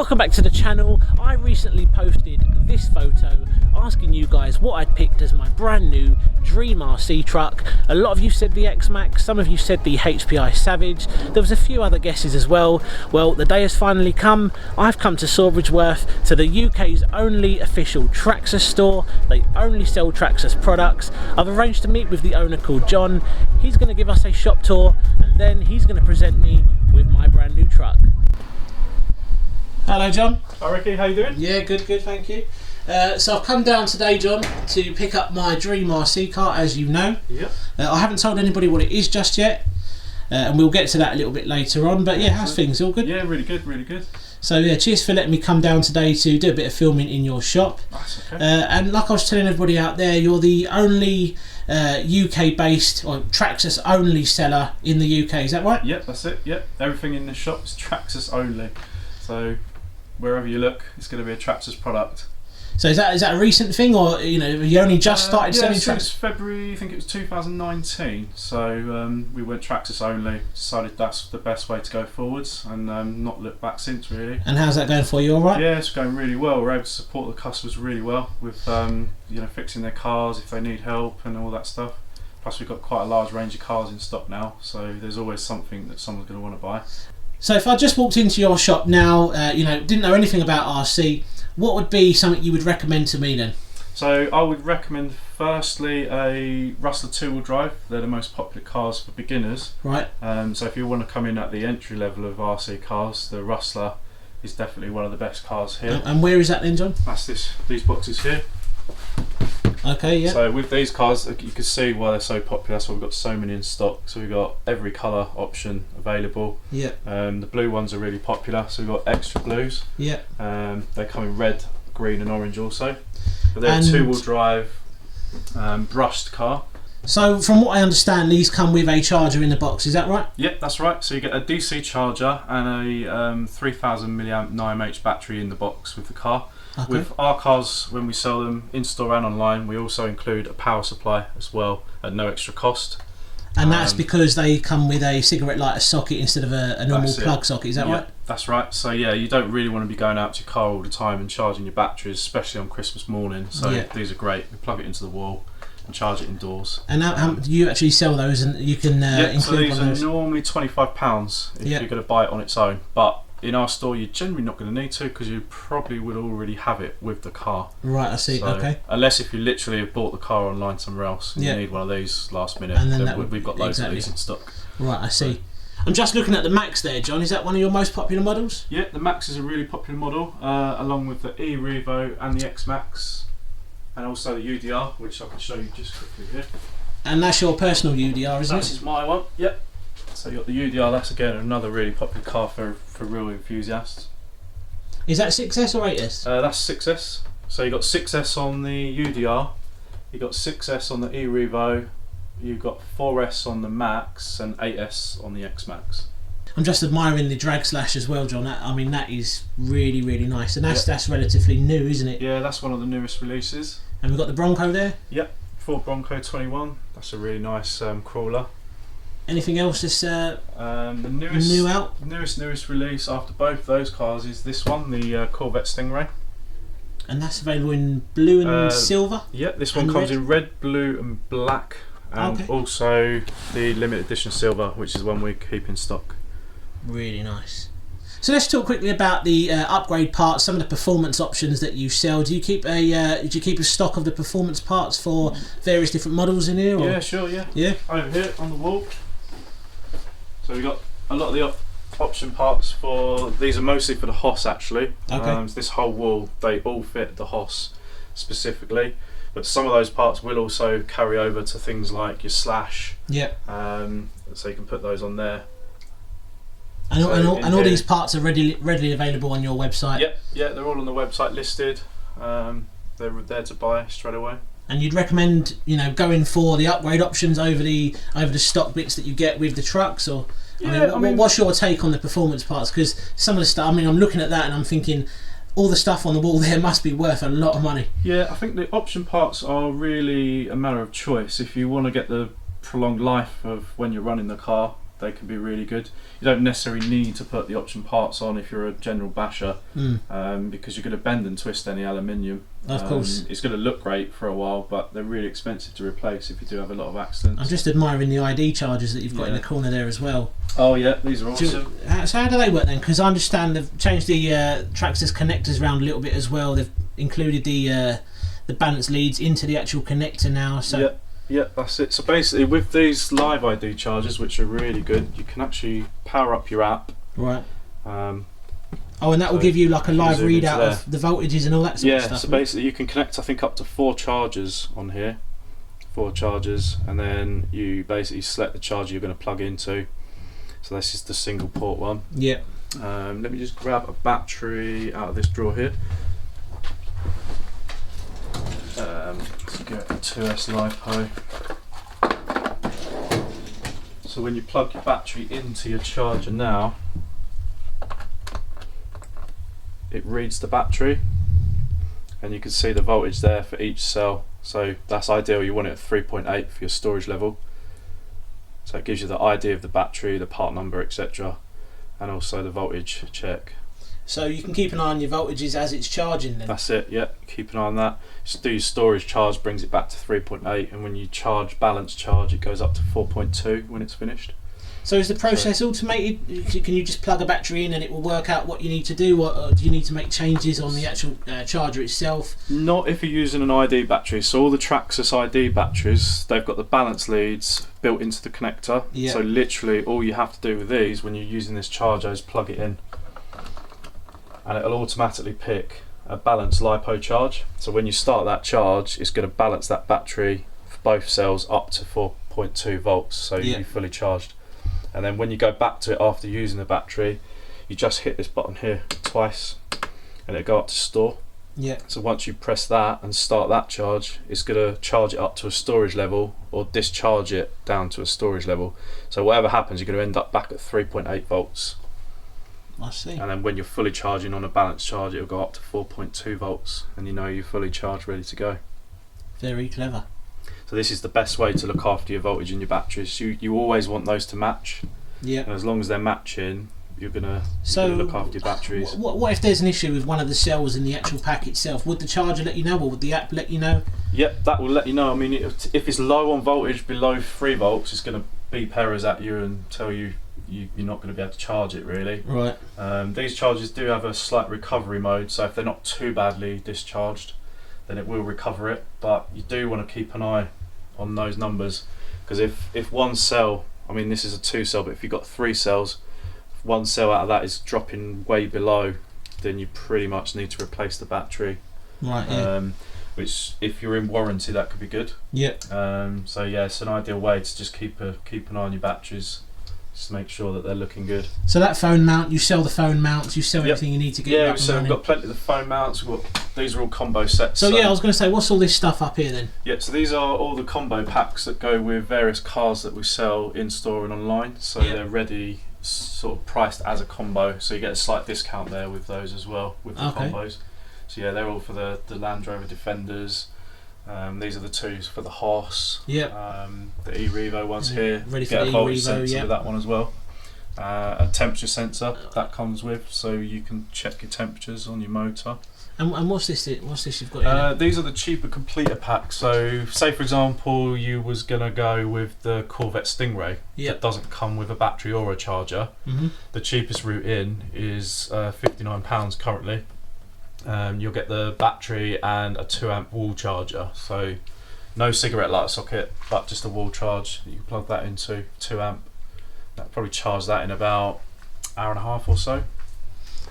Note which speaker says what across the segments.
Speaker 1: welcome back to the channel. I recently posted this photo asking you guys what I'd picked as my brand new dream RC truck. A lot of you said the Xmaxx, some of you said the HPI Savage. There was a few other guesses as well. Well, the day has finally come. I've come to Sawbridgeworth, to the UK's only official Traxxas store. They only sell Traxxas products. I've arranged to meet with the owner called John. He's going to give us a shop tour and then he's going to present me with my brand new truck. Hello John.
Speaker 2: Hi Ricky, how you doing?
Speaker 1: Yeah, good, thank you. So I've come down today, John, to pick up my dream RC car, as you know.
Speaker 2: Yep.
Speaker 1: I haven't told anybody what it is just yet, and we'll get to that a little bit later on. But yeah, how's things? All good?
Speaker 2: Yeah, really good, really good.
Speaker 1: So yeah, cheers for letting me come down today to do a bit of filming in your shop.
Speaker 2: That's okay.
Speaker 1: And like I was telling everybody out there, you're the only UK-based or Traxxas only seller in the UK. Is that right?
Speaker 2: Yep, that's it. Yep, everything in the shop is Traxxas only. So wherever you look, it's going to be a Traxxas product.
Speaker 1: So is that a recent thing, or you only just started selling Traxxas?
Speaker 2: Since February, I think it was 2019. So we went Traxxas only. Decided that's the best way to go forwards, and not looked back since really.
Speaker 1: And how's that going for you? All right?
Speaker 2: Yeah, it's going really well. We're able to support the customers really well with fixing their cars if they need help and all that stuff. Plus we've got quite a large range of cars in stock now, so there's always something that someone's going to want to buy.
Speaker 1: So if I just walked into your shop now, didn't know anything about RC, what would be something you would recommend to me then?
Speaker 2: So I would recommend firstly a Rustler 2-wheel drive. They're the most popular cars for beginners.
Speaker 1: Right.
Speaker 2: So if you want to come in at the entry level of RC cars, the Rustler is definitely one of the best cars here.
Speaker 1: And where is that then, John?
Speaker 2: That's these boxes here.
Speaker 1: Okay, yeah.
Speaker 2: So with these cars, you can see why they're so popular. That's why we've got so many in stock. So we've got every colour option available.
Speaker 1: Yeah.
Speaker 2: The blue ones are really popular. So we've got extra blues.
Speaker 1: Yeah.
Speaker 2: They come in red, green, and orange also. But they're a 2-wheel drive, brushed car. So
Speaker 1: from what I understand, these come with a charger in the box. Is that right?
Speaker 2: Yep, that's right. So you get a DC charger and a 3000 milliamp 9mAh battery in the box with the car. Okay. With our cars, when we sell them in store and online, we also include a power supply as well at no extra cost.
Speaker 1: And that's because they come with a cigarette lighter socket instead of a normal plug socket, is that right?
Speaker 2: That's right. So yeah, you don't really want to be going out to your car all the time and charging your batteries, especially on Christmas morning. So these are great. You plug it into the wall and charge it indoors. And
Speaker 1: how do you actually sell those, and you can include
Speaker 2: so these
Speaker 1: one of those?
Speaker 2: are normally £25 if you're going to buy it on its own. But in our store, you're generally not going to need to, because you probably would already have it with the car.
Speaker 1: Right, I see. So, okay.
Speaker 2: Unless if you literally have bought the car online somewhere else and you need one of these last minute, and then we've got loads of these in stock. Right,
Speaker 1: I see. I'm just looking at the Max there, John. Is that one of your most popular models?
Speaker 2: Yeah, the Max is a really popular model, along with the E-Revo and the Xmaxx, and also the UDR, which I can show you just quickly here.
Speaker 1: And that's your personal UDR, isn't it?
Speaker 2: This is my one. Yep. So you got the UDR. That's again another really popular car for real enthusiasts.
Speaker 1: Is that 6S or 8S?
Speaker 2: That's 6S. So you got 6S on the UDR, you got 6S on the E-Revo, you've got 4S on the Max, and 8S on the Xmaxx.
Speaker 1: I'm just admiring the drag slash as well, John. That is really, really nice, and that's relatively new, isn't it?
Speaker 2: Yeah, that's one of the newest releases.
Speaker 1: And we've got the Bronco there.
Speaker 2: Yep, Ford Bronco 21. That's a really nice crawler.
Speaker 1: Anything else that's
Speaker 2: the newest release after both those cars is this one, the Corvette Stingray.
Speaker 1: And that's available in blue and silver?
Speaker 2: Yeah, this one comes in red, blue and black, and also the limited edition silver, which is one we keep in stock.
Speaker 1: Really nice. So let's talk quickly about the upgrade parts, some of the performance options that you sell. Do you keep a stock of the performance parts for various different models in here? Or?
Speaker 2: Yeah, sure, yeah. Over here on the wall. So we've got a lot of the option parts these are mostly for the Hoss actually. Okay. This whole wall, they all fit the Hoss specifically, but some of those parts will also carry over to things like your Slash. Yeah. So you can put those on there.
Speaker 1: And all these parts are readily available on your website?
Speaker 2: Yep, yeah, they're all on the website listed. They're there to buy straight away.
Speaker 1: And you'd recommend, going for the upgrade options over the stock bits that you get with the trucks, or what's your take on the performance parts? Because some of the stuff, I'm looking at that and I'm thinking, all the stuff on the wall there must be worth a lot of money.
Speaker 2: Yeah, I think the option parts are really a matter of choice. If you want to get the prolonged life of when you're running the car, they can be really good. You don't necessarily need to put the option parts on if you're a general basher, because you're going to bend and twist any aluminium.
Speaker 1: Of course.
Speaker 2: It's going to look great for a while, but they're really expensive to replace if you do have a lot of accidents.
Speaker 1: I'm just admiring the ID chargers that you've got in the corner there as well.
Speaker 2: Oh yeah, these are awesome.
Speaker 1: So how do they work then? Because I understand they've changed the Traxxas connectors around a little bit as well. They've included the balance leads into the actual connector now. So
Speaker 2: yeah, that's it. So basically, with these live ID chargers, which are really good, you can actually power up your app.
Speaker 1: Right. And that will give you like a live readout of the voltages and all that sort of stuff.
Speaker 2: Yeah, so basically you can connect, I think, up to 4 chargers on here. 4 chargers, and then you basically select the charger you're going to plug into. So this is the single port one.
Speaker 1: Yeah.
Speaker 2: Let me just grab a battery out of this drawer here. Let's get a 2S LiPo. So when you plug your battery into your charger now, it reads the battery, and you can see the voltage there for each cell. So that's ideal. You want it at 3.8 for your storage level. So it gives you the ID of the battery, the part number, etc., and also the voltage check.
Speaker 1: So you can keep an eye on your voltages as it's charging then?
Speaker 2: That's it, yeah. Keep an eye on that. Just do your storage charge, brings it back to 3.8, and when you charge, balance charge, it goes up to 4.2 when it's finished.
Speaker 1: So is the process automated? Can you just plug a battery in and it will work out what you need to do, or do you need to make changes on the actual charger itself?
Speaker 2: Not if you're using an ID battery. So all the Traxxas ID batteries, they've got the balance leads built into the connector.
Speaker 1: Yeah.
Speaker 2: So literally all you have to do with these when you're using this charger is plug it in, and it'll automatically pick a balanced LiPo charge. So when you start that charge, it's going to balance that battery for both cells up to 4.2 volts, so you're fully charged. And then when you go back to it after using the battery, you just hit this button here twice and it'll go up to store.
Speaker 1: Yeah.
Speaker 2: So once you press that and start that charge, it's going to charge it up to a storage level or discharge it down to a storage level. So whatever happens, you're going to end up back at 3.8 volts.
Speaker 1: I see.
Speaker 2: And then when you're fully charging on a balanced charge, it'll go up to 4.2 volts, and you know you're fully charged, ready to go.
Speaker 1: Very clever.
Speaker 2: So this is the best way to look after your voltage in your batteries. You always want those to match.
Speaker 1: Yeah.
Speaker 2: And as long as they're matching, you're gonna look after your batteries.
Speaker 1: What if there's an issue with one of the cells in the actual pack itself? Would the charger let you know, or would the app let you know?
Speaker 2: Yep, that will let you know. I mean, if it's low on voltage, below 3 volts, it's going to beep errors at you and tell you you're not going to be able to charge it, really.
Speaker 1: Right.
Speaker 2: These chargers do have a slight recovery mode, so if they're not too badly discharged, then it will recover it. But you do want to keep an eye on those numbers, because if one cell, I mean this is a 2 cell, but if you've got 3 cells, if one cell out of that is dropping way below, then you pretty much need to replace the battery.
Speaker 1: Right. Yeah.
Speaker 2: Which, if you're in warranty, that could be good.
Speaker 1: Yeah.
Speaker 2: So yeah, it's an ideal way to just keep an eye on your batteries, just to make sure that they're looking good.
Speaker 1: So that phone mount, you sell the phone mounts, you sell everything you need to get.
Speaker 2: Yeah, so we've got plenty of the phone mounts. These are all combo sets.
Speaker 1: So yeah, I was going to say, what's all this stuff up here then?
Speaker 2: Yeah, so these are all the combo packs that go with various cars that we sell in store and online. So they're ready, sort of priced as a combo. So you get a slight discount there with those as well, with the combos. So yeah, they're all for the Land Rover Defenders. These are the 2s for the Horse.
Speaker 1: Yeah.
Speaker 2: The e-Revo ones here.
Speaker 1: Ready for
Speaker 2: get
Speaker 1: the
Speaker 2: a voltage
Speaker 1: e-Revo,
Speaker 2: sensor with that one as well. A temperature sensor that comes with, so you can check your temperatures on your motor.
Speaker 1: And what's this? What's this you've got here?
Speaker 2: These are the cheaper completer packs. So, say for example, you was gonna go with the Corvette Stingray that doesn't come with a battery or a charger.
Speaker 1: Mm-hmm.
Speaker 2: The cheapest route in is £59 currently. You'll get the battery and a 2 amp wall charger. So, no cigarette light socket, but just a wall charge. You can plug that into 2 amp. That'll probably charge that in about an hour and a half or so.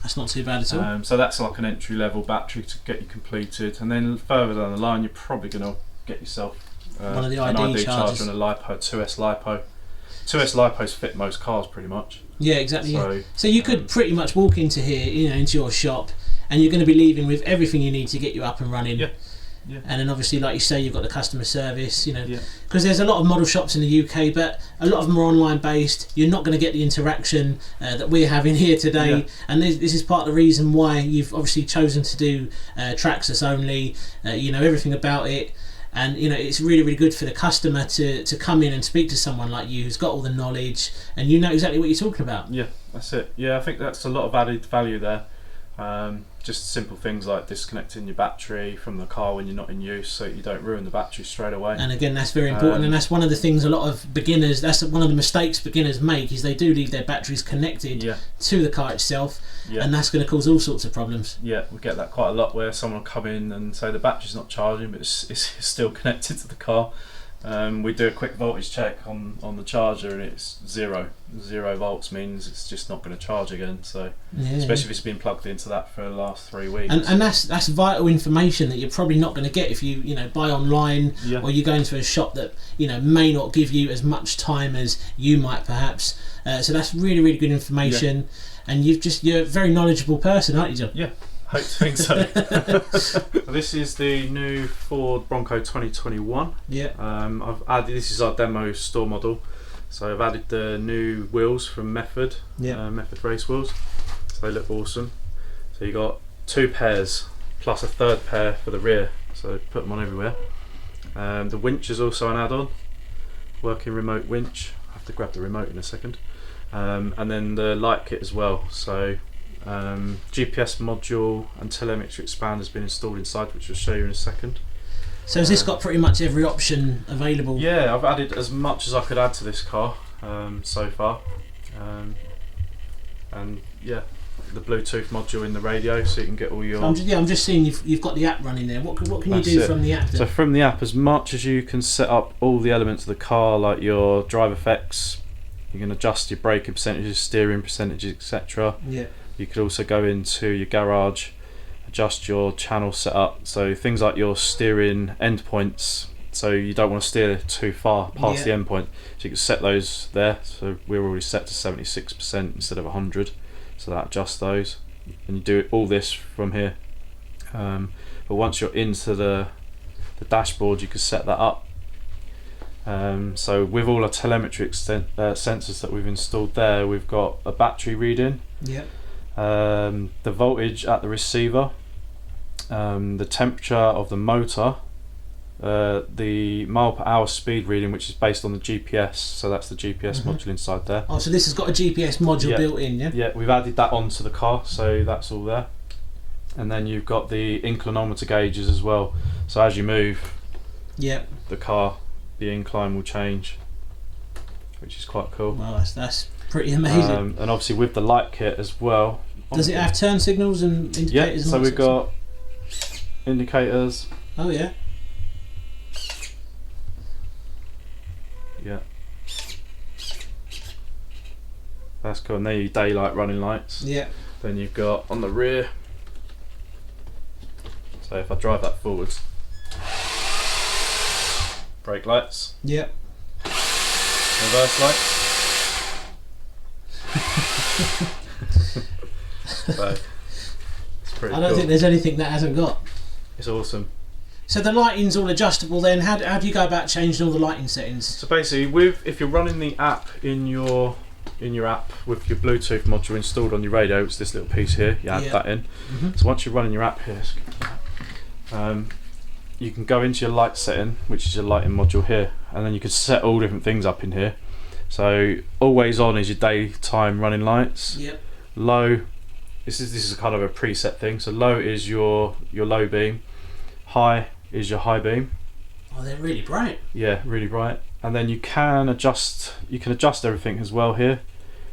Speaker 1: That's not too bad at all.
Speaker 2: So that's like an entry level battery to get you completed, and then further down the line you're probably going to get yourself
Speaker 1: one of the
Speaker 2: an
Speaker 1: ID
Speaker 2: charger and a LiPo, 2S LiPo. 2S LiPos fit most cars pretty much.
Speaker 1: Yeah, exactly. So you could pretty much walk into here, into your shop, and you're going to be leaving with everything you need to get you up and running.
Speaker 2: Yeah. Yeah.
Speaker 1: And then obviously, like you say, you've got the customer service, because there's a lot of model shops in the UK, but a lot of them are online based. You're not going to get the interaction that we're having here today, and this is part of the reason why you've obviously chosen to do Traxxas only. You know everything about it, And you know, it's really, really good for the customer to come in and speak to someone like you who's got all the knowledge and you know exactly what you're talking about.
Speaker 2: Yeah, that's it. Yeah, I think that's a lot of added value there. Just simple things like disconnecting your battery from the car when you're not in use, so you don't ruin the battery straight away.
Speaker 1: And again, that's very important, and that's one of the things a lot of beginners, that's one of the mistakes beginners make, is they do leave their batteries connected to the car itself, and that's going to cause all sorts of problems.
Speaker 2: Yeah, we get that quite a lot, where someone will come in and say the battery's not charging, but it's still connected to the car. We do a quick voltage check on the charger, and it's 0 volts, means it's just not going to charge again. So especially if it's been plugged into that for the last 3 weeks.
Speaker 1: And that's vital information that you're probably not going to get if you buy online, or you go into a shop that may not give you as much time as you might perhaps. So that's really, really good information, and you're a very knowledgeable person, aren't you, John?
Speaker 2: Yeah. Hope to think so. This is the new Ford Bronco 2021. Yeah. I've added, this is our demo store model, so I've added the new wheels from Method. Method race wheels. So they look awesome. So you got 2 pairs plus a 3rd pair for the rear. So put them on everywhere. The winch is also an add-on. Working remote winch. I have to grab the remote in a second. And then the light kit as well. So GPS module and telemetry expander has been installed inside, which I'll show you in a second.
Speaker 1: So has this got pretty much every option available? Yeah,
Speaker 2: I've added as much as I could add to this car so far, and yeah, the Bluetooth module in the radio, so you can get all your.
Speaker 1: I'm just seeing you've got the app running there. What can you do from the app then?
Speaker 2: So from the app, as much as you can set up all the elements of the car, like your drive effects, you can adjust your braking percentages, steering percentages, etc. Yeah. You could also go into your garage, adjust your channel setup, so things like your steering endpoints, so you don't want to steer too far past the endpoint, so you can set those there. So we're already set to 76% instead of 100, so that adjusts those, and you do all this from here. But once you're into the dashboard, you can set that up. So with all our telemetry sensors that we've installed there, we've got a battery reading. Yeah. The voltage at the receiver, the temperature of the motor, the mile per hour speed reading, which is based on the GPS, so that's the GPS module inside there.
Speaker 1: Oh, so this has got a GPS module built in, yeah?
Speaker 2: Yeah, we've added that onto the car, so that's all there. And then you've got the inclinometer gauges as well, so as you move the car, the incline will change, which is quite cool.
Speaker 1: Wow, that's pretty amazing.
Speaker 2: And obviously with the light kit as well.
Speaker 1: Does it have turn signals and indicators?
Speaker 2: Yeah, so we've got indicators.
Speaker 1: Oh yeah.
Speaker 2: Yeah. That's cool. And there your daylight running lights. Yeah. Then you've got on the rear. So if I drive that forwards, brake lights. Yeah. Reverse lights. So it's pretty
Speaker 1: I don't think there's anything that hasn't got.
Speaker 2: It's awesome.
Speaker 1: So the lighting's all adjustable then. How do you go about changing all the lighting settings?
Speaker 2: So basically, if you're running the app in your app with your Bluetooth module installed on your radio, it's this little piece here, you add that in. So once you're running your app here, you can go into your light setting, which is your lighting module here, and then you can set all different things up in here. So always on is your daytime running lights. Yep. Low, this is kind of a preset thing. So low is your low beam, high is your high beam.
Speaker 1: Oh, they're really bright.
Speaker 2: Yeah, really bright. And then you can adjust everything as well here.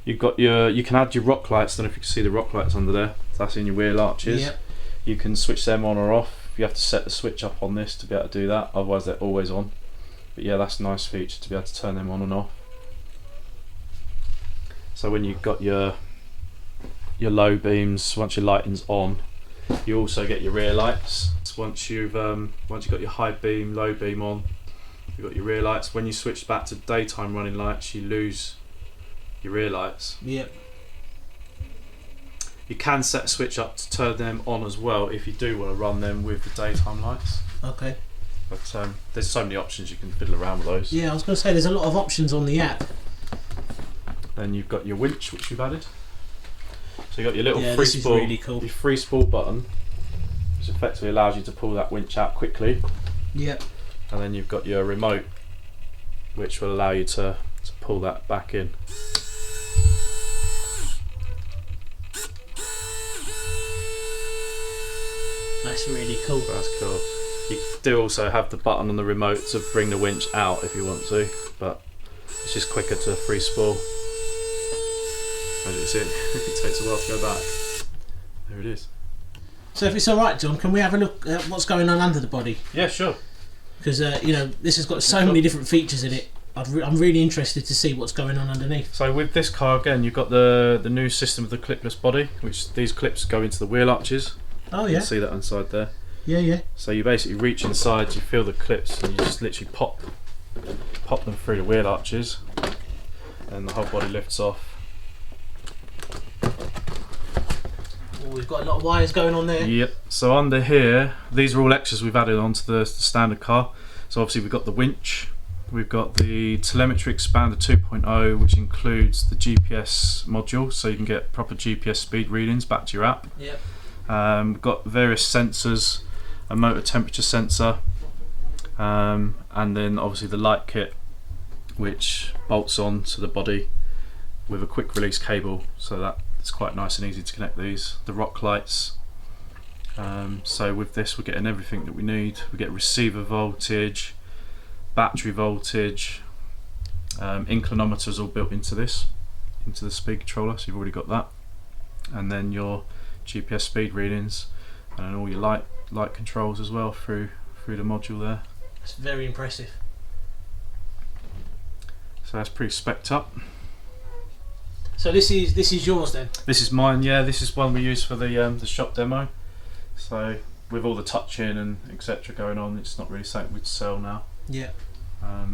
Speaker 2: You can add your rock lights. I don't know if you can see the rock lights under there. That's in your wheel arches. Yep. You can switch them on or off. You have to set the switch up on this to be able to do that. Otherwise, they're always on. But yeah, that's a nice feature to be able to turn them on and off. So when you've got your low beams, once your lighting's on, you also get your rear lights. Once you've got your high beam, low beam on, you've got your rear lights. When you switch back to daytime running lights, you lose your rear lights. Yep. You can set a switch up to turn them on as well if you do want to run them with the daytime lights. Okay. But there's so many options, you can fiddle around with those.
Speaker 1: Yeah, I was going to say there's a lot of options on the app.
Speaker 2: Then you've got your winch, which we've added. So you've got your little your free spool button, which effectively allows you to pull that winch out quickly. Yep. and then you've got your remote, which will allow you to pull that back in.
Speaker 1: That's really cool.
Speaker 2: That's cool. You do also have the button on the remote to bring the winch out if you want to, but it's just quicker to free spool. As you see, it takes a while to go back. There it is.
Speaker 1: So if it's alright, John, can we have a look at what's going on under the body?
Speaker 2: Yeah, sure.
Speaker 1: Because you know, this has got so many different features in it. I'm really interested to see what's going on underneath.
Speaker 2: So with this car, again, you've got the new system of the clipless body, which these clips go into the wheel arches.
Speaker 1: Oh yeah.
Speaker 2: You can see that inside there.
Speaker 1: Yeah, yeah.
Speaker 2: So you basically reach inside, you feel the clips, and you just literally pop them through the wheel arches, and the whole body lifts off.
Speaker 1: We've got a lot of wires going on there.
Speaker 2: Yep. So under here, these are all extras we've added onto the standard car. So obviously we've got the winch, we've got the telemetry expander 2.0, which includes the GPS module, so you can get proper GPS speed readings back to your app.
Speaker 1: Yep.
Speaker 2: We've got various sensors, a motor temperature sensor, and then obviously the light kit, which bolts on to the body with a quick release cable, so that it's quite nice and easy to connect these. The rock lights. So with this we're getting everything that we need. We get receiver voltage, battery voltage, inclinometers all built into this, into the speed controller, so you've already got that. And then your GPS speed readings, and then all your light controls as well through the module there.
Speaker 1: It's very impressive.
Speaker 2: So that's pretty spec'd up.
Speaker 1: So this is yours then?
Speaker 2: This is mine, yeah. This is one we use for the shop demo. So with all the touching and etc. going on, it's not really something we'd sell now.
Speaker 1: Yeah.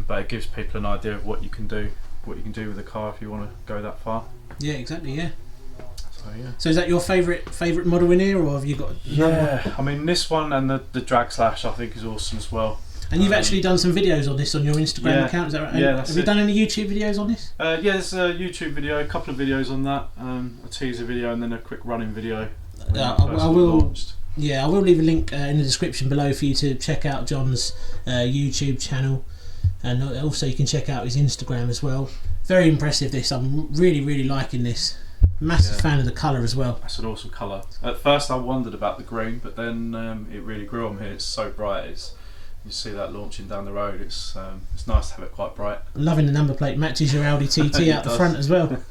Speaker 2: But it gives people an idea of what you can do with the car if you want to go that far.
Speaker 1: Yeah, exactly. Yeah.
Speaker 2: So yeah.
Speaker 1: So is that your favourite model in here, or have you got?
Speaker 2: Yeah, I mean this one and the drag slash I think is awesome as well.
Speaker 1: And you've actually done some videos on this on your Instagram account, is that right?
Speaker 2: Yeah, that's
Speaker 1: Have you done any YouTube videos on this?
Speaker 2: Yeah, there's a YouTube video, a couple of videos on that, a teaser video, and then a quick running video.
Speaker 1: I will. Yeah, I will leave a link in the description below for you to check out John's YouTube channel, and also you can check out his Instagram as well. Very impressive this. I'm really liking this. Massive fan of the colour as well.
Speaker 2: That's an awesome colour. At first I wondered about the green, but then it really grew on me. It's so bright. You see that launching down the road. It's nice to have it quite bright.
Speaker 1: I'm loving the number plate. Matches your Audi TT out the front as well.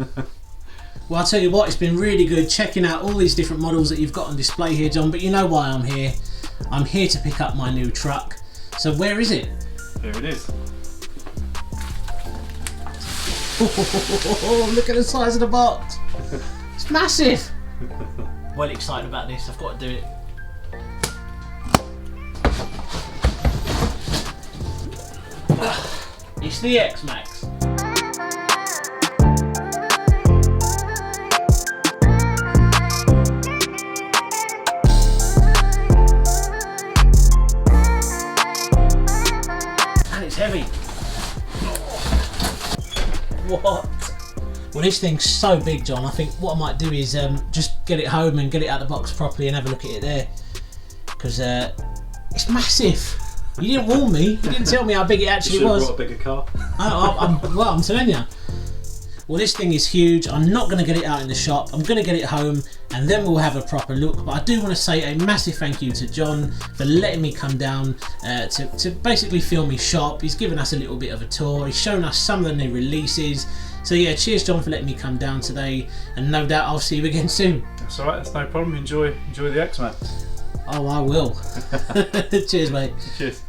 Speaker 1: Well, I'll tell you what, it's been really good checking out all these different models that you've got on display here, John, but you know why I'm here. I'm here to pick up my new truck. So where is it?
Speaker 2: Here it is.
Speaker 1: Oh, look at the size of the box. It's massive. Well excited about this, I've got to do it. It's the Xmaxx. And it's heavy. What? Well, this thing's so big, John. I think what I might do is just get it home and get it out of the box properly and have a look at it there, because it's massive. You didn't warn me. You didn't tell me how big it actually was.
Speaker 2: You should have brought a bigger car.
Speaker 1: I'm telling you. Well, this thing is huge. I'm not going to get it out in the shop. I'm going to get it home, and then we'll have a proper look. But I do want to say a massive thank you to John for letting me come down to basically film his shop. He's given us a little bit of a tour. He's shown us some of the new releases. So yeah, cheers, John, for letting me come down today, and no doubt I'll see you again soon.
Speaker 2: That's alright. That's no problem. Enjoy the Xmaxx.
Speaker 1: Oh, I will. Cheers, mate.
Speaker 2: Cheers.